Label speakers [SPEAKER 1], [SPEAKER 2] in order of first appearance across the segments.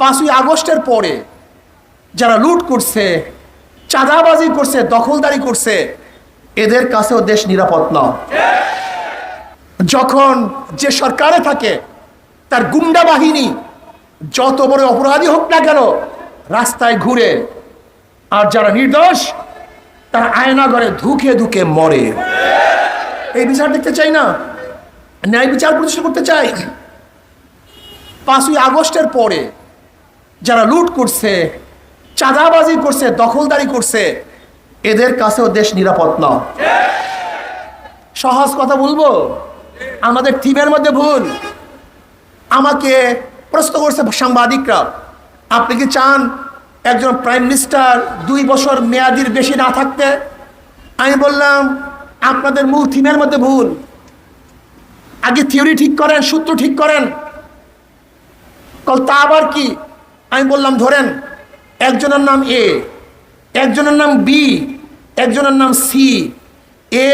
[SPEAKER 1] 5ই আগস্টের পরে যারা লুট করছে, চাঁদাবাজি করছে, দখলদারি করছে, এদের কাছেও দেশ নিরাপদ না। যখন যে সরকারে থাকে তার গুন্ডা বাহিনী যত বড় অপরাধী হোক না কেন রাস্তায় ঘুরে, আর যারা নির্দোষ তারা আয়না ঘরে ধুকে ধুকে মরে। এই বিচার দেখতে চাই না, ন্যায় বিচার প্রতিষ্ঠা করতে চাই। 5ই আগস্টের পরে যারা লুট করছে, চাঁদাবাজি করছে, দখলদারি করছে, এদের কাছেও দেশ নিরাপদ না। সহজ কথা বলবো, আমাদের থিমের মধ্যে ভুল। আমাকে প্রশ্ন করছে সাংবাদিকরা, আপনি কি চান একজন প্রাইম মিনিস্টার 2 বছর মেয়াদির বেশি না থাকতে? আমি বললাম আপনাদের মূল থিমের মধ্যে ভুল। আগে থিওরি ঠিক করেন, সূত্র ঠিক করেন। তা আবার কি? আমি বললাম ধরেন একজনের নাম এ, একজনের নাম বি, একজনের নাম সি। এ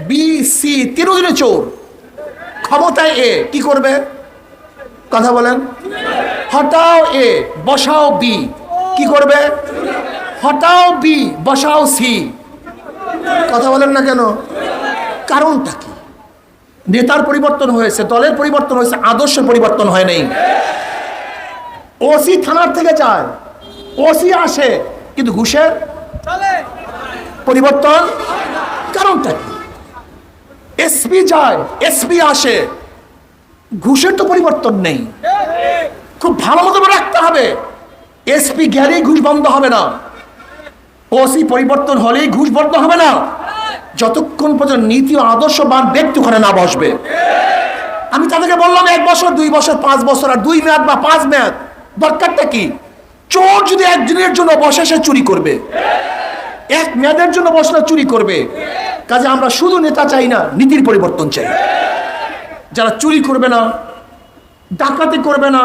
[SPEAKER 1] বি সি তিনজনে চোর, ক্ষমতায় এ, কি করবে? কথা বলেন। হটাও এ বসাও বি, কি করবে? হটাও বি বসাও সি। কথা বলেন না কেন? কারণটা কি? নেতার পরিবর্তন হয়েছে, দলের পরিবর্তন হয়েছে, আদর্শের পরিবর্তন হয় নাই। ওসি থানার থেকে যায়, ওসি আসে, কিন্তু ঘুষের পরিবর্তন কারণটা কি? এসপি যায়, এসপি আসে, ঘুষের তো পরিবর্তন নেই। খুব ভালো মতো রাখতে হবে, এসপি গেলেই ঘুষ বন্ধ হবে না, ওসি পরিবর্তন হলেই ঘুষ বন্ধ হবে না, যতক্ষণ পর্যন্ত নীতি ও আদর্শবান ব্যক্তি ওখানে না বসবে। আমি তাদেরকে বললাম 1 বছর, 2 বছর, 5 বছর, আর 2 মেয়াদ বা 5 মেয়াদ দরকারটা কি? চোর যদি একদিনের জন্য বসে সে চুরি করবে, 1 মেয়াদের জন্য বসলে চুরি করবে। কাজে আমরা শুধু নেতা চাই না, নীতির পরিবর্তন চাই। যারা চুরি করবে না, ডাকাতি করবে না,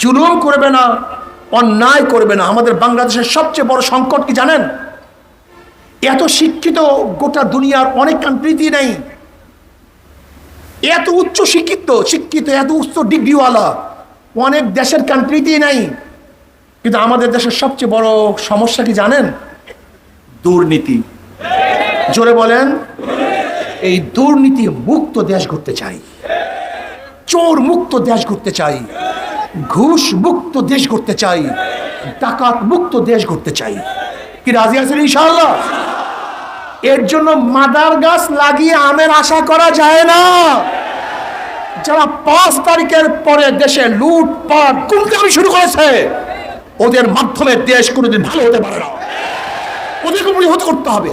[SPEAKER 1] জুলুম করবে না, অন্যায় করবে না। আমাদের বাংলাদেশের সবচেয়ে বড় সংকট কি জানেন? এত শিক্ষিত গোটা দুনিয়ার অনেক কান্ট্রিতেই নেই। এত উচ্চ শিক্ষিত এত উচ্চ ডিগ্রিওয়ালা অনেক দেশের কান্ট্রিতেই নাই। কিন্তু আমাদের দেশের সবচেয়ে বড় সমস্যা কি জানেন? দুর্নীতি। জোরে বলেন। এই দুর্নীতি মুক্ত দেশ করতে চাই, চোর মুক্ত দেশ করতে চাই, ঘুষ মুক্ত দেশ করতে চাই, ডাকাত মুক্ত দেশ করতে চাই। কি রাজি আছেন ইনশাআল্লাহ? এর জন্য মাদার গাছ লাগিয়ে আমের আশা করা যায় না। যারা 5 তারিখের পরে দেশে লুটপাট গুমটামি শুরু করেছে, ওদের মাধ্যমে দেশ কোনোদিন ভালো হতে পারে না। ওদেরকে প্রতিহত করতে হবে।